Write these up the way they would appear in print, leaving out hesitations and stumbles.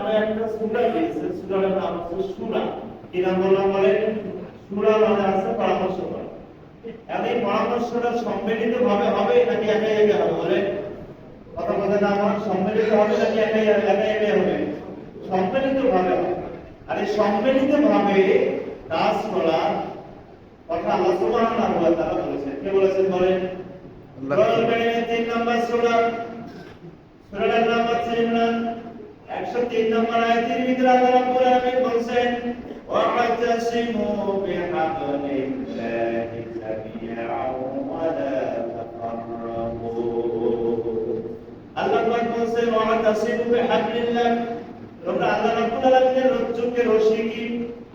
নামে একটা সূরা দিয়েছে, সূরার নাম হচ্ছে সূরা। কি নাম বললাম বলেন? সূরা মানে আছে পরামর্শ করা। এই পরামর্শটা সম্মিলিত ভাবে হবে নাকি একাই একাই হবে বলেন? কথা বলতে না আমার সম্মিলিত হবে নাকি একাই একাই হবে? সম্মিলিত ভাবে হবে। আর এই সম্মিলিত ভাবে কাজ করার কথা আল্লাহ সুবহানাহু ওয়া তাআলা বলেছেন। কে বলেছেন বলেন? কোরআন কারীমের 3 নম্বর সূরা, সূরার নাম হচ্ছে ইমরান। 103 নম্বর আয়াতের ভিতরে আল্লাহ রাব্বুল আলামিন বলেন, ওয়া'তাসিমু বিহাবলিল্লাহি জামিআন ওয়া লা তাফাররাকু। আল্লাহ পাক বলেন, ওয়া'তাসিমু বিহাবলিল্লাহ, তোমরা আল্লাহ রাব্বুল আলামিনের রজ্জুকে রশি কি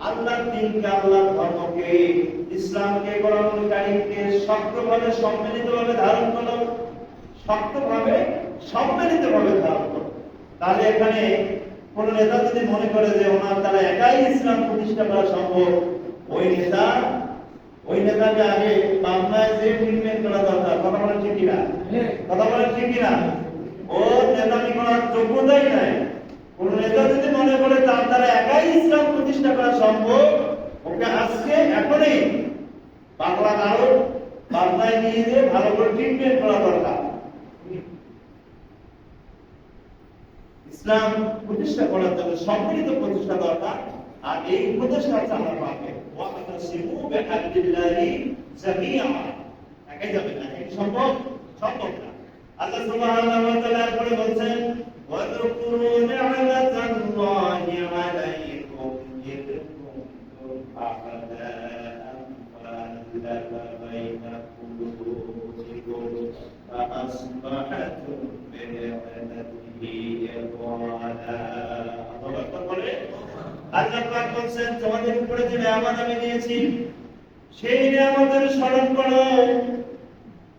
আল্লাহর দ্বীনকে, আল্লাহর ধর্মকে, ইসলামকে, কোরআনুল কারীমকে শক্তভাবে সম্মিলিতভাবে ধারণ করো, শক্তভাবে সম্মিলিতভাবে ধারণ করো। তাহলে এখানে কোন নেতা যদি মনে করে যে ওনার দ্বারা একাই ইসলাম প্রতিষ্ঠা করা সম্ভব, ওই নেতাকে আগে পাবনায় যে ট্রিটমেন্ট করা দরকার। কথা বলেন ঠিক কিনা? কথা বলেন ঠিক কিনা? ওর নেতামি করার যোগ্যতাই নাই। কোন নেতা যদি মনে করে তার দ্বারা একাই ইসলাম প্রতিষ্ঠা করা সম্ভব, ওকে আজকে এখনই পাগলা কারো পাবনায় নিয়ে যে ভালো করে ট্রিটমেন্ট করা দরকার। ইসলাম প্রতিষ্ঠা করার জন্য সম্মিলিত প্রতিষ্ঠা দরকার। আর এই প্রতিষ্ঠা হচ্ছে আমরা পাবে ওয়াতাসিমু বিহাবলিল্লাহি জামিআ। একাই যাবে না, এটা সম্ভব না। আল্লাহ সুবহানাহু ওয়া তাআলা পরে বলেন, ওয়াযকুরু নি'মাতাল্লাহি আলাইকুম ইয কুনতুম আ'দাআন ফা'আলাফা বাইনা কুলুবিকুম ফাআসবাহতুম বিনি'মাতিহি ইখওয়ানা। আল্লাহ পাক বলেন, তোমাদের উপরে যে নিয়ামত আমি দিয়েছি সেই নিয়ামতের স্মরণ করো।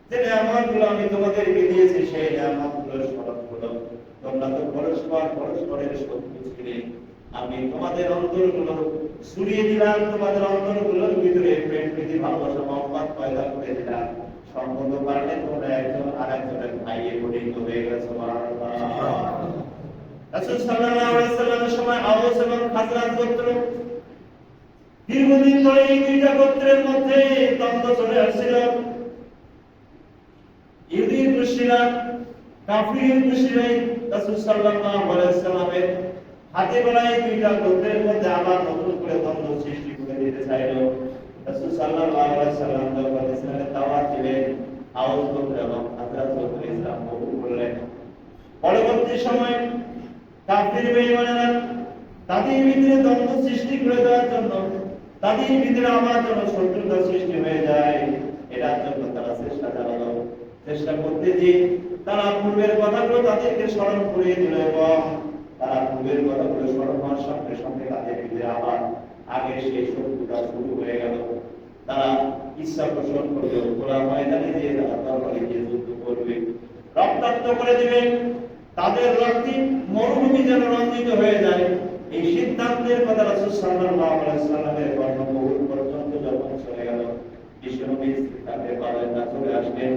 যে নিয়ামতগুলো আমি তোমাদেরকে দিয়েছি সেই নিয়ামতগুলো স্মরণ করো। তোমরা তো পরস্পরের শত্রু ছিলে, আমি তোমাদের অন্তরগুলো ছড়িয়ে দিলাম, তোমাদের অন্তরগুলোর ভিতরে প্রেম প্রীতি ভালোবাসা মহব্বত পয়দা করে দিলাম। সম্পদ পারলে তোমরা একজন আরেকজনের ভাইয়ে পরিণত হয়ে গেছো। সুবহানাল্লাহ। রাসূল সাল্লাল্লাহু আলাইহি ওয়াসাল্লামের সময় আওস এবং খাজরাজ গোত্র, দীর্ঘদিন ধরে এই দুইটা গোত্রের মধ্যে দ্বন্দ্ব চলে আসছিল। ইহুদি মুশরিকরা, কাফির মুশরিকরা রাসূল সাল্লাল্লাহু আলাইহি ওয়াসাল্লামের হাতে গলায় দুইটা গোত্রের মধ্যে আবার নতুন করে দ্বন্দ্ব সৃষ্টি করে দিতে চাইল। রাসূল সাল্লাল্লাহু আলাইহি ওয়াসাল্লাম যখন ইসলামের দাওয়াত দিলেন, আওস গোত্র এবং খাজরাজ গোত্র ইসলাম কবুল করলেন। পরবর্তী সময় কাফির বেঈমানেরা তাদের ভিতরে দ্বন্দ্ব সৃষ্টি করে দেওয়ার জন্য, তাদের ভিতরে আমার জন্য শত্রুতা সৃষ্টি হয়ে যায়, এটার জন্য তারা চেষ্টা করতে যে তারা পূর্বের কথাগুলো তাদেরকে স্মরণ করিয়ে দিল এবং তারা পূর্বের কথাগুলো স্মরণ হওয়ার সঙ্গে সঙ্গে তাদের ভিতরে আবার আগে সেই শত্রুতা শুরু হয়ে গেল। তারা ইচ্ছা পোষণ করবে, খোলা ময়দানে যে তারা তরবারি দিয়ে যুদ্ধ করবে, রক্তাক্ত করে দিবে, তাদের রক্তে মরুভূমি যেন রঞ্জিত হয়ে যায়। এই সিদ্ধান্তের কথা রাসূল সাল্লাল্লাহু আলাইহি ওয়াসাল্লামের কর্ণমূল পর্যন্ত যখন চলে গেল, বিশ্বনবী তাদের বাবা চলে আসলেন,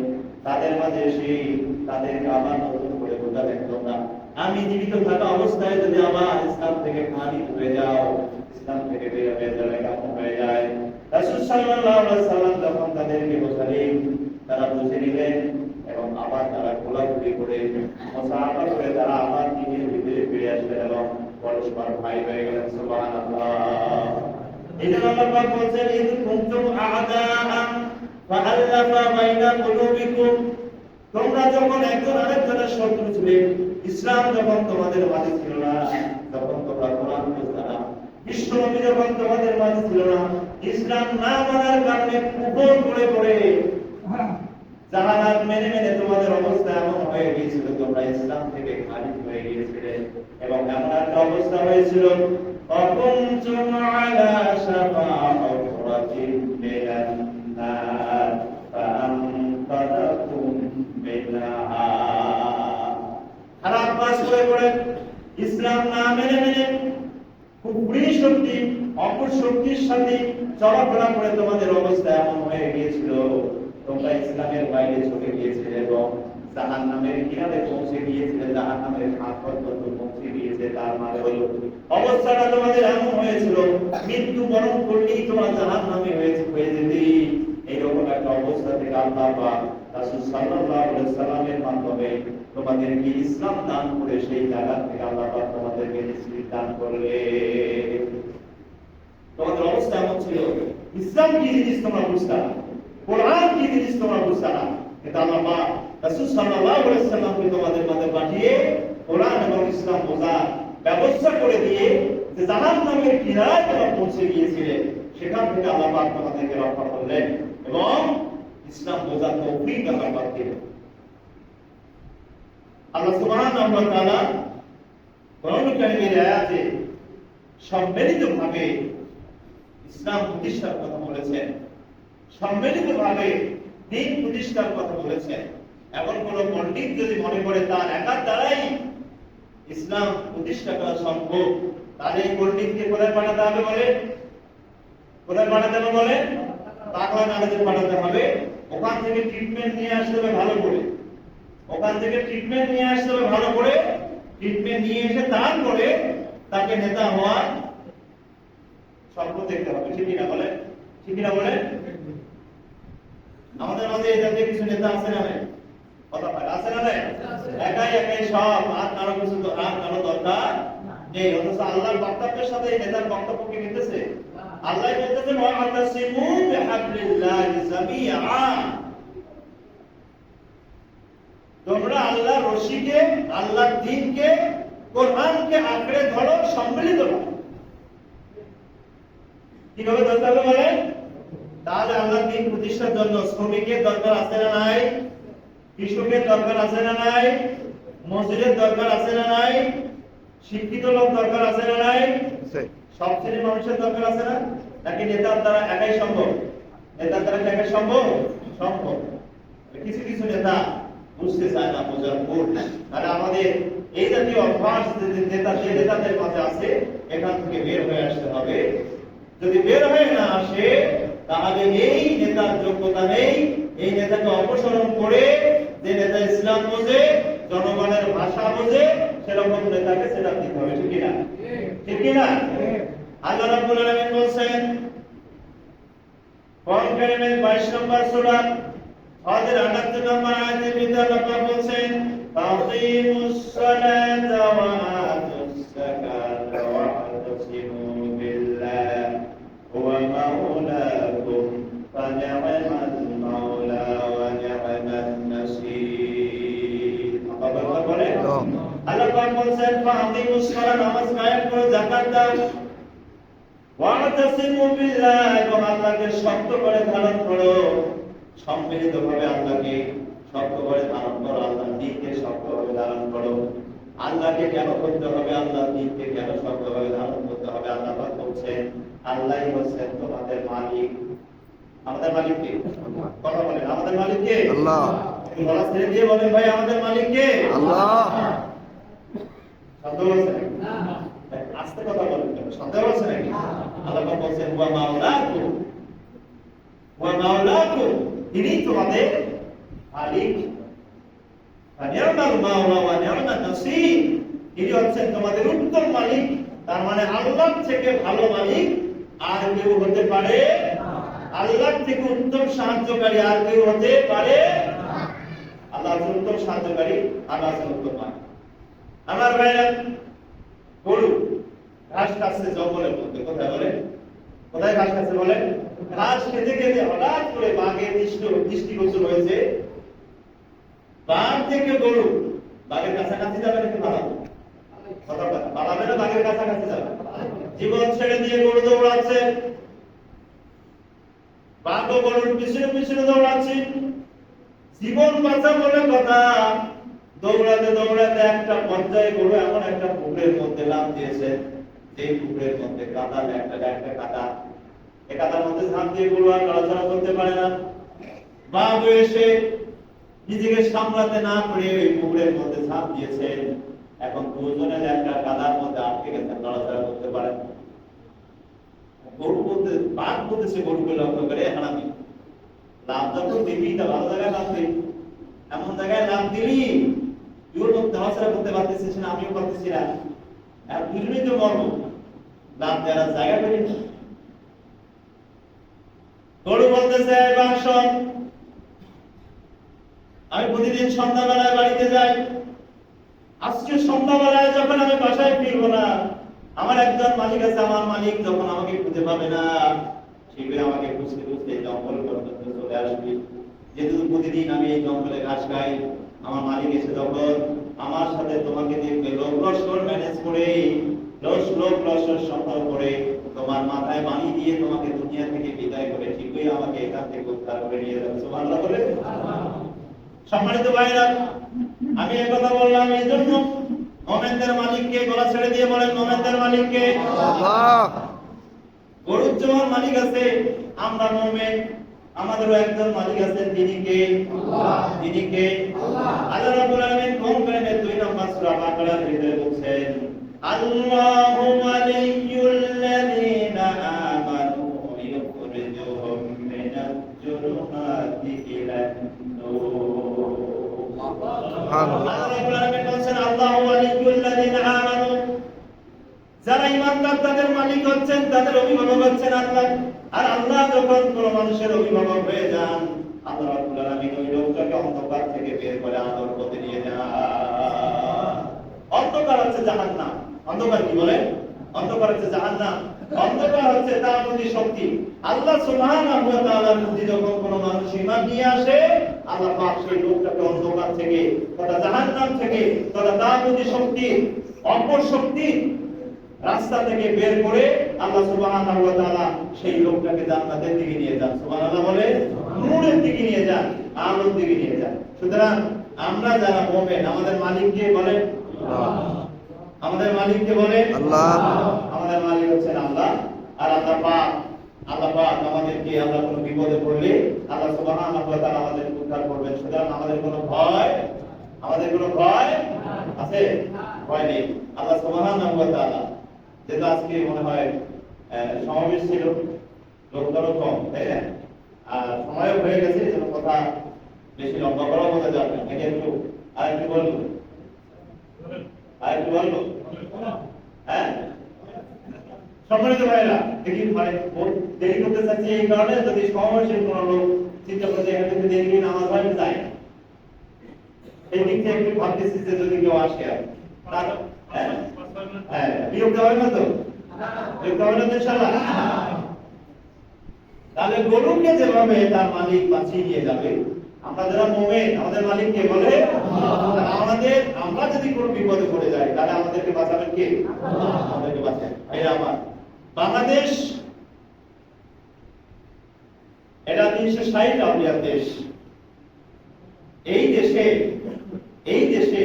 তাদের মাঝে সেই তাদেরকে আবার নতুন করে বোঝালেন, তোমরা আমি জীবিত থাকা অবস্থায় যদি আবার ইসলাম থেকে খারিজ হয়ে যাও, ইসলাম থেকে বের হয়ে যাবে, কেমন হয়ে যায়। রাসূল সাল্লাল্লাহু আলাইহি ওয়াসাল্লাম যখন তাদেরকে বোঝালেন, তারা বুঝে নিলেন এবং আবার তারা খোলাখুলি করে মুসাফা করে তারা আবার নিজের ভিতরে ফিরে আসলেন এবং পরস্পর ভাই হয়ে গেলেন। সুবহানাল্লাহ। এই জন্য আল্লাহ পাক বলেন, ইয কুনতুম আ'দাআন ফাআলাফা বাইনা কুলুবিকুম, তোমরা যখন একজন আরেকজনের শত্রু ছিলে, ইসলাম যখন তোমাদের মাঝে ছিল না, তখন তোমরা কোরআন বুঝতে না, বিশ্বনবী যখন তোমাদের মাঝে ছিল না, ইসলাম না মানার কারণে কুফর করে জাহান্নাম মেনে মেনে তোমাদের অবস্থা এমন হয়ে গিয়েছিল, তোমরা ইসলাম থেকে খারিজ হয়ে গিয়েছিলে এবং এমন একটা অবস্থা হয়েছিল, অকুনতুম আলা শাফা হুফরাতিন মিনান নার ফাআনকাযাকুম মিনহা। খারাপ কাজ করে ইসলাম না মেনে মেনে কুফরি শক্তি, অপর শক্তির সাথে চলাফেরা করে তোমাদের অবস্থা এমন হয়ে গিয়েছিল, তোমরা ইসলামের বাইরে চলে গিয়েছিলে এবং জাহান্নামের কিনারে পৌঁছে গিয়েছিল, জাহান্নামের খাত পর্যন্ত পৌঁছে গিয়েছে। তার মানে হলো অবস্থাটা তোমাদের এমন হয়েছিল, মৃত্যু বরণ করলেই তোমরা জাহান্নামে হয়ে যেতে। এইরকম একটা অবস্থা থেকে আল্লাহ বা রাসূল সাল্লাল্লাহু আলাইহি সাল্লামের মাধ্যমে তোমাদেরকে ইসলাম দান করে সেই জায়গা থেকে আল্লাহ পাক তোমাদেরকে নিষ্কৃত দান করলে। তোমাদের অবস্থা এমন ছিল, ইসলাম কি জিনিস তোমরা বুঝতে না, কোরআন কি জিনিস তোমরা বুঝতে না, কিন্তু আল্লাহ পাক রাসূল সাল্লাল্লাহু আলাইহি সাল্লামকে তোমাদের মাঝে পাঠিয়ে কোরআন এবং ইসলাম বোঝার ব্যবস্থা করে দিয়ে যে জাহান্নামের কিনারায় তোমরা পৌঁছে গিয়েছিলে, সেখান থেকে আল্লাহ পাক তোমাদেরকে রক্ষা করলেন এবং ইসলাম বোঝার তৌফিক আল্লাহ পাক দিলেন। আল্লাহ সুবহানাহু ওয়া তাআলা কোরআন কারীমের আয়াতে সম্মিলিতভাবে ইসলাম প্রতিষ্ঠার কথা বলেছেন, সম্মিলিতভাবে দ্বীন প্রতিষ্ঠার কথা বলেছেন। এমন কোন পণ্ডিত যদি মনে করে তার একার দ্বারাই ইসলাম প্রতিষ্ঠা করা সম্ভব, তাহলে এই পণ্ডিতকে কোথায় পাঠাতে হবে বলে? কোথায় পাঠাতে হবে বলে? পাগলা নাগাদে পাঠাতে হবে। ওখান থেকে ট্রিটমেন্ট নিয়ে আসতে হবে ভালো করে, ওখান থেকে ট্রিটমেন্ট নিয়ে আসতে হবে ভালো করে। ট্রিটমেন্ট নিয়ে এসে তারপরে তাকে নেতা হওয়ার স্বপ্ন দেখতে হবে। ঠিক না বলে? ঠিক না বলে? আমাদের মাঝে এই জাতীয় কিছু নেতা আছে না নাই? কথা বলে আছে না নাই? একাই একাই সব, আর কারো কিছু আর কারো দরকার নেই। অথচ আল্লাহর বক্তব্যের সাথে এই নেতার বক্তব্য কি মিলতেছে? আল্লাহ বলতেছেন ওয়া আতাসিমু বিহাবলিল্লাহি জামিআ, তোমরা আল্লাহর রশিকে, আল্লাহর দ্বীনকে, কোরআনকে আঁকড়ে ধরো সম্মিলিতভাবে। কিভাবে ধরতে হবে বলেন? তাহলে আল্লাহর দ্বীন প্রতিষ্ঠার জন্য শ্রমিকের দরকার আছে না নাই? কৃষকের দরকার আছে না নাই? মজুরের দরকার আছে না নাই? শিক্ষিত লোক দরকার আছে না নাই? সব শ্রেণীর মানুষের দরকার আছে না? নাকি নেতার দ্বারা একাই সম্ভব? নেতার দ্বারা একাই সম্ভব? সম্ভব। কিছু কিছু নেতা বুঝতে চায় না, বোঝার ভুল। তাহলে আমাদের এই জাতীয় অভ্যাস যে নেতাদের মাঝে আছে, এখান থেকে বের হয়ে আসতে হবে। যদি বের হয়ে না আসে, তাহলে এই নেতার যোগ্যতা নেই। এই নেতাকে অপসারণ করে যে নেতা ইসলাম বোঝে, জনগণের ভাষা বোঝে, সেরকম নেতাকে সেটা দিতে হবে। ঠিক না? ঠিক না? আল্লাহ রাব্বুল আলামিন বলেন কোরআন কারীমের 22 নম্বর সূরা ফাতির 78 নম্বর আয়াতের ভিতরে আল্লাহ বলেন ফাকিমুস সালাতা ওয়া আতুস যাকাতা ওয়া আতাসিমু বিল্লাহ হুয়া মাওলাকুম ফানি'মাল মাওলা ওয়া নি'মান নাসীর। আল্লাহ বলেন, আল্লাহ পাক বলেন ফাকিমুস সালাত, নামাজ কায়েম করো, যাকাত দাও, ওয়া আতাসিমু বিল্লাহ, এবং আল্লাহকে শক্ত করে ধারণ করো। সম্মিলিতভাবে আল্লাহকে শক্ত করে ধারণ করো, আল্লাহর দ্বীনকে শক্তভাবে ধারণ করো। আল্লাহকে কেন করতে হবে? আল্লাহর দ্বীনকে কেন শক্তভাবে ধারণ করতে হবে? আল্লাহ পাক বলছেন আল্লাহই হচ্ছেন তোমাদের মালিক। আমাদের মালিক কে? কথা বলেন, আমাদের মালিক কে? আল্লাহ। গলা ছেড়ে দিয়ে বলেন ভাই, আমাদের মালিক কে? আল্লাহ। শব্দ বলছেন না? আস্তে কথা বলেন, শব্দ বলছেন নাকি? আল্লাহ পাক বলছেন ওয়া মাওলাকুম, ওয়া মাওলাকুম, তিনি তোমাদের মালিক। নি'মাল মাওলা ওয়া নি'মান নাসীর, তিনি হচ্ছেন তোমাদের উত্তম মালিক। তার মানে আল্লাহ থেকে ভালো মালিক আর কেউ হতে পারে না। আল্লাহ থেকে উত্তম সাহায্যকারী আর কেউ হতে পারে না। আল্লাহ উত্তম সাহায্যকারী, আল্লাহ উত্তম মালিক। আমার ভাইরা, গরু ঘাস খাচ্ছে জঙ্গলের মধ্যে, কোথায় বলে? কোথায় ঘাস খাচ্ছে বলে? ঘাস খেতে খেতে হঠাৎ করে বাঘের দৃষ্টিগোচর হয়েছে। বাঘ থেকে গরু বাঘের কাছাকাছি যাবে নাকি পালাবে? পালাবে না, বাঘের কাছাকাছি যাবে। জীবন ছেড়ে দিয়ে গরু দৌড়াচ্ছে, বাঘও গরুর পিছনে পিছনে দৌড়াচ্ছে। জীবন বাঁচা বলে কথা, দৌড়াতে দৌড়াতে একটা পর্যায়ে গরু এমন একটা পুকুরের মধ্যে লাফ দিয়েছে, যে পুকুরের মধ্যে কাদা, একটা কাদা। এই কাদার মধ্যে ঝাঁপ দিয়ে গরু আর নড়াচড়া করতে পারে না। বাঘ এসে নিজেকে সামলাতে না পেরে ওই পুকুরের মধ্যে ঝাঁপ দিয়েছে। এখন দুজনের একটা কাদার মধ্যে আটকে গেছে, নড়াচড়া করতে পারে না। গরু বলতে, বাঘ বলতেছে গরুকে লক্ষ্য করে, হারামি লাভ যখন দিবি তা ভালো জায়গায় লাভ দিই, এমন জায়গায় লাভ দিলি তুইও লোক ধাওয়াছড়া করতে পারতেছিস না, আমিও পারতেছি না, আর দুজনেই তো মরবো, লাভ দেওয়ার জায়গা করি না। গরু বলতেছে বাসন, আমি প্রতিদিন সন্ধ্যাবেলায় বাড়িতে যাই, আজকে সন্ধ্যাবেলায় যখন আমি বাসায় ফিরবো না, আমার একজন মালিক আছে, আমার মালিক যখন আমাকে খুঁজে পাবে না, শিবির আমাকে খুঁজতে খুঁজতে জঙ্গল পর্যন্ত চলে আসবে। যেহেতু প্রতিদিন আমি এই জঙ্গলে ঘাস খাই, আমার মালিক এসে যখন আমার সাথে তোমাকে দেখবে লোক লস্কর ম্যানেজ করে, লোক লস্কর সংগ্রহ করে তোমার মাথায় বানি দিয়ে তোমাকে দুনিয়া থেকে বিদায় করে ঠিকই আমাকে এখান থেকে উদ্ধার করে নিয়ে যাবে। সুবহানাল্লাহ বলে। সম্মানিত ভাইরা, আমি এই কথা বললাম এই জন্য, মোমেনদের মালিককে গলা ছেড়ে দিয়ে বলেন, মোমেনদের মালিককে আল্লাহ। গরুর যেমন মালিক আছে, আমরা মোমেন, আমাদেরও একজন মালিক আছেন, তিনি কে? আল্লাহ। তিনি কে? আল্লাহ। আল্লাহ রাব্বুল আলামিন কোন কারণে 2 নম্বর সূরা বাকারার ভিতরে বলছেন, আল্লাহু ওয়ালিয়ুল লাযিনা আমানু ইউখরিজুহুম মিনাজ জুলুমাতি ইলান নূর। সুবহানাল্লাহ। আল্লাহ রাব্বুল আলামিন বলছেন, আল্লাহু ওয়ালিয়ুল লাযিনা আমানু, যারা ঈমানদার তাদের মালিক হচ্ছেন, তাদের অভিভাবক হচ্ছেন আল্লাহ। আর আল্লাহ যখন কোন মানুষের অভিভাবক হয়ে যান, আল্লাহ রাব্বুল আলামিন ওই লোকটাকে অন্ধকার থেকে বের করে আলোর পথে নিয়ে যান। অন্ধকার হচ্ছে জাহান্নাম। অন্ধকার কি বলে? অন্ধকার হচ্ছে জাহান্নাম। অন্ধকার হচ্ছে তাগুতি শক্তি। আল্লাহ সুবহানাহু ওয়া তাআলার প্রতি যখন কোন মানুষ ঈমান নিয়ে আসে, আল্লাহ পাক সেই লোকটাকে অন্ধকার থেকে, তথা জাহান্নাম থেকে, তথা তাগুতি শক্তি, অপশক্তি রাস্তা থেকে বের করে আল্লাহ সুবহানাহু ওয়া তাআলা সেই লোকটাকে জান্নাতের দিকে নিয়ে যান। সুবহানাল্লাহ বলে, নূরের দিকে নিয়ে যান, আলোর দিকে নিয়ে যান। সুতরাং আমরা যারা মুমিন, আমাদের মালিককে বলেন আল্লাহ। আমাদের মালিককে বলেন আল্লাহ। আমাদের মালিক হচ্ছেন আল্লাহ। আর আল্লাহ পাক আমাদেরকে, আমরা কোনো বিপদে পড়লে আল্লাহ সুবহানাহু ওয়া তাআলা আমাদের উদ্ধার করবেন। সুতরাং আমাদের কোনো ভয় আছে? ভয় নেই। আল্লাহ সুবহানাহু ওয়া তাআলা, যেটা আজকে মনে হয় সমাবেশ ছিল, লোকজনও কম, তাই না? আর সময়ও হয়ে গেছে, যেন কথা বেশি লম্বা করাও হতে যাবে না। একটু আরেকটু বলবো, হ্যাঁ সম্মানিত ভাইরা, দেখি ভাই দেরি করতে চাচ্ছি এই কারণে, যদি সমাবেশের কোনো লোক চিন্তা করতে এখানে দেরি নামাজ হয় যায়, এই দিক থেকে একটু ভাবতেছি যে যদি কেউ আসে আর বিরক্ত হবে না তো? বিরক্ত হবে না তো ইনশাআল্লাহ? তাহলে গরুকে যেভাবে তার মালিক বাঁচিয়ে নিয়ে যাবে, আমরা যারা মুমিন, আমাদের মালিককে বলে আমরা যদি কোনো বিপদে পড়ে যাই, তাহলে আমাদেরকে বাঁচাবেন কে? আমাদেরকে বাঁচাবেন। এটা আমার বাংলাদেশ, এটা 360 আউলিয়ার দেশ। এই দেশে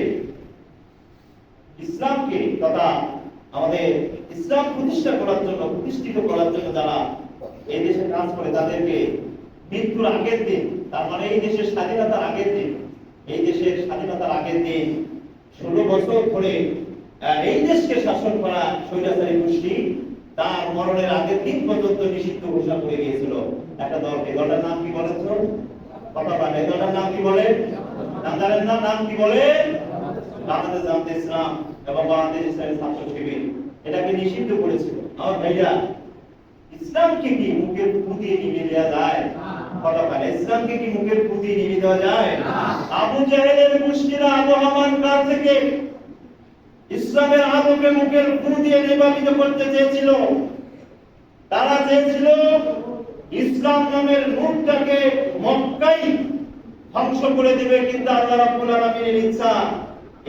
ইসলামকে তথা আমাদের ইসলাম প্রতিষ্ঠিত করার জন্য যারা এই দেশে কাজ করে, তাদেরকে মৃত্যুর আগের দিন, তার মানে এই দেশের স্বাধীনতার আগের দিন, 16 বছর ধরে এই দেশকে শাসন করা স্বৈরাচারী গোষ্ঠী তার মরণের আগের দিন পর্যন্ত নিষিদ্ধ ঘোষণা করে গিয়েছিল একটা দলকে। দলটার নাম কি বলেন তো? কথা বলেন, এই দলটার নাম কি বলে? নাম কি বলে? বাংলাদেশ জামাত ইসলাম এবং বাংলাদেশ ইসলামী ছাত্র শিবির এটাকে নিষিদ্ধ করেছিল। আমার ভাইরা, ইসলামকে কি মুখের ফু দিয়ে নিভিয়ে দেওয়া যায়? কথা বলে, ইসলামকে কি মুখের ফু দিয়ে নিভিয়ে দেওয়া যায়? আবু জাহেলের গোষ্ঠীরা আবু হামান কাল থেকে ইসলামের আলোকে মুখের ফু দিয়ে নির্বাপিত করতে চেয়েছিল। তারা চেয়েছিল ইসলাম নামের নূরটাকে মক্কায় ধ্বংস করে দিবে, কিন্তু আল্লাহ রাব্বুল আলামিনের ইচ্ছা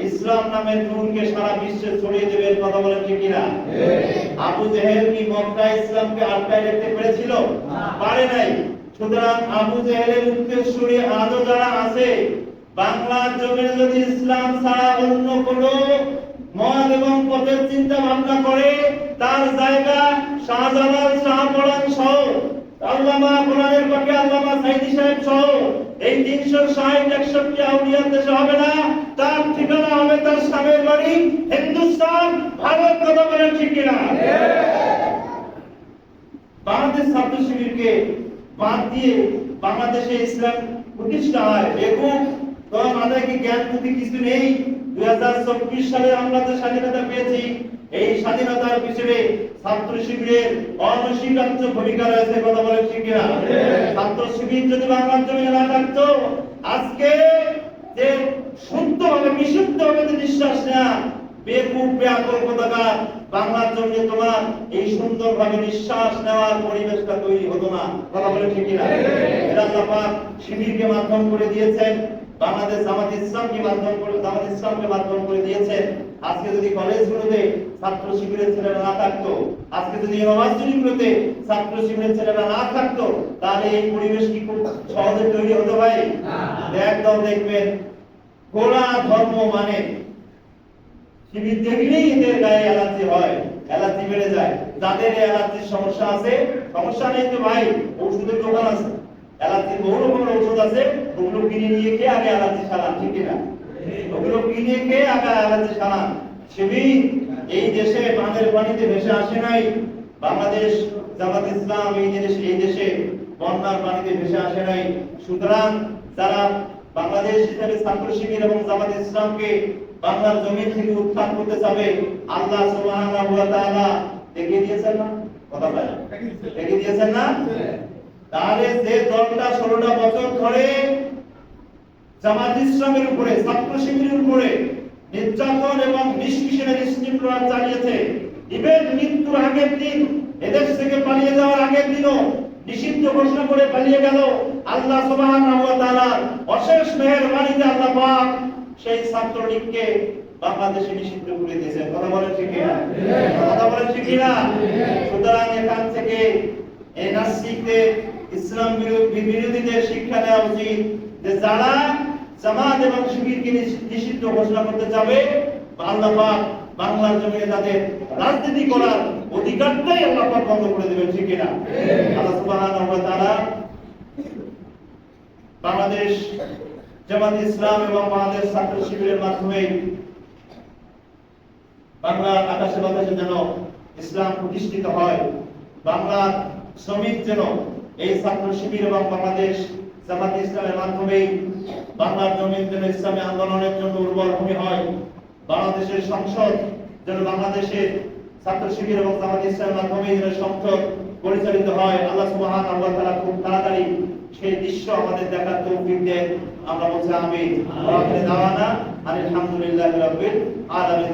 ইসলাম নামের নূরকে সারা বিশ্বে ছড়িয়ে দেবে। কথা বলেন ঠিক কিনা? আবু জেহেল কি মক্কায় ইসলামকে আটকায় রাখতে পেরেছিল? পারে নাই। সুতরাং আবু জেহেলের উত্তরসূরি আজও যারা আছে, বাংলার জমিনে যদি ইসলাম ছাড়া অন্য কোনো মত এবং পথের চিন্তা ভাবনা করে, তার জায়গা শাহজালাল, শাহপরান সহ, আল্লামা কোরআনের পাকে আল্লামা সাইদি সাহেব সহ এই 360-61 আউলিয়ার দেশে হবে না, তার ঠিকানা হবে তার স্বামীর বাড়ি হিন্দুস্তান, ভারত। কথা বলেন ঠিক কিনা? বাংলাদেশ ছাত্র শিবিরকে বাদ দিয়ে বাংলাদেশে ইসলাম প্রতিষ্ঠা হয়, বেকুব তোমার মাথায় কি জ্ঞান বুদ্ধি কিছু নেই? 2024 সালে আমরা যে স্বাধীনতা পেয়েছি, এই স্বাধীনতার পিছনে ছাত্র শিবিরের অনস্বীকার্য ভূমিকা রয়েছে। কথা বলে ঠিক কিনা? ছাত্র শিবির যদি বাংলার জমিনে না থাকতো, আজকে যে শুদ্ধভাবে বিশুদ্ধভাবে যে নিঃশ্বাস নেয়া বেকুব বেআকল পতাকা বাংলার জন্য তোমার এই সুন্দরভাবে নিঃশ্বাস নেওয়ার পরিবেশটা তৈরি হতো না। কথা বলে ঠিক কিনা? এটা আল্লাহ পাক শিবিরকে মাধ্যম করে দিয়েছেন, বাংলাদেশ জামাত ইসলামকে মাধ্যম করে দিয়েছেন। আজকে যদি কলেজগুলোতে ছাত্র শিবিরের ছেলেরা না থাকতো, আজকে যদি ইউনিভার্সিটিগুলোতে ছাত্র শিবিরের ছেলেরা না থাকতো, তাহলে এই পরিবেশ কি খুব সহজে তৈরি হতো ভাই? একদম দেখবেন গোড়া ধর্ম মানে শিবির দেখলেই এদের গায়ে অ্যালার্জি হয়, অ্যালার্জি বেড়ে যায়। যাদের অ্যালার্জির সমস্যা আছে, সমস্যা নেই তো ভাই, ওষুধের দোকান আছে, অ্যালার্জির বহু রকমের ওষুধ আছে, ওগুলো কিনে নিয়ে খেয়ে আগে অ্যালার্জি সারান, ঠিক কিনা? ওগুলো কিনে খেয়ে আগে অ্যালার্জি সারান। শিবির এই দেশে বাঁধের পানিতে ভেসে আসে নাই। বাংলাদেশ জামাত ইসলাম এই দেশে বন্যার পানিতে ভেসে আসে নাই। সুতরাং যারা বাংলাদেশ হিসেবে ছাত্র শিবির এবং জামাত ইসলামকে বাংলার জমিন থেকে উত্থান করতে যাবে, আল্লাহ সুবহানাহু ওয়া তাআলা দেখিয়ে দিয়েছেন না? কথা বলেন, দেখিয়ে দিয়েছেন না? তাহলে যে দলটা 16টা বছর ধরে জামাত ইসলামের উপরে, ছাত্র শিবিরের উপরে নির্যাতন এবং নিষ্কিষের স্টিমরোলার চালিয়েছে, ইভেন মৃত্যুর আগের দিন, এদেশ থেকে পালিয়ে যাওয়ার আগের দিনও নিষিদ্ধ ঘোষণা করে পালিয়ে গেল, আল্লাহ সুবহানাহু ওয়া তাআলা অশেষ মেহেরবানিতে আল্লাহ পাক সেই ছাত্রলীগকে বাংলাদেশে নিষিদ্ধ করে দিয়েছেন। কথা বলেন ঠিক কিনা? কথা বলেন ঠিক কিনা? সুতরাং এখান থেকে এই নাস্তিকদের, ইসলাম বিরোধীদের শিক্ষা নেওয়া উচিত যে যারা জামাত এবং শিবিরকে নিষিদ্ধ ঘোষণা করতে যাবে, আল্লাহ পাক বাংলার জমিনে তাদের রাজনীতি করার অধিকারটাই আল্লাহ পাক বন্ধ করে দেবেন, ঠিক কিনা? আল্লাহ সুবহানাহু ওয়া তাআলা বাংলাদেশ জামাত ইসলাম এবং বাংলাদেশ ছাত্র শিবিরের মাধ্যমে বাংলার আকাশে বাতাসে যেন ইসলাম প্রতিষ্ঠিত হয়, বাংলার শ্রমিক যেন এই ছাত্র শিবির এবং বাংলাদেশ জামাত ইসলামের মাধ্যমে বাংলার জমিন যেন ইসলামী আন্দোলনের জন্য উর্বর ভূমি হয়, বাংলাদেশের সংসদ যেন বাংলাদেশের ছাত্র শিবির এবং জামাত ইসলামের মাধ্যমে যেন সংসদ পরিচালিত হয়। আল্লাহ সুবহানাহু ওয়া তাআলা খুব তাড়াতাড়ি সেই দৃশ্য আমাদের দেখার তৌফিক দেন। আমরা বলছি আমিন। ওয়া আখিরু দাওয়ানা আলহামদুলিল্লাহি রাব্বিল আলামিন।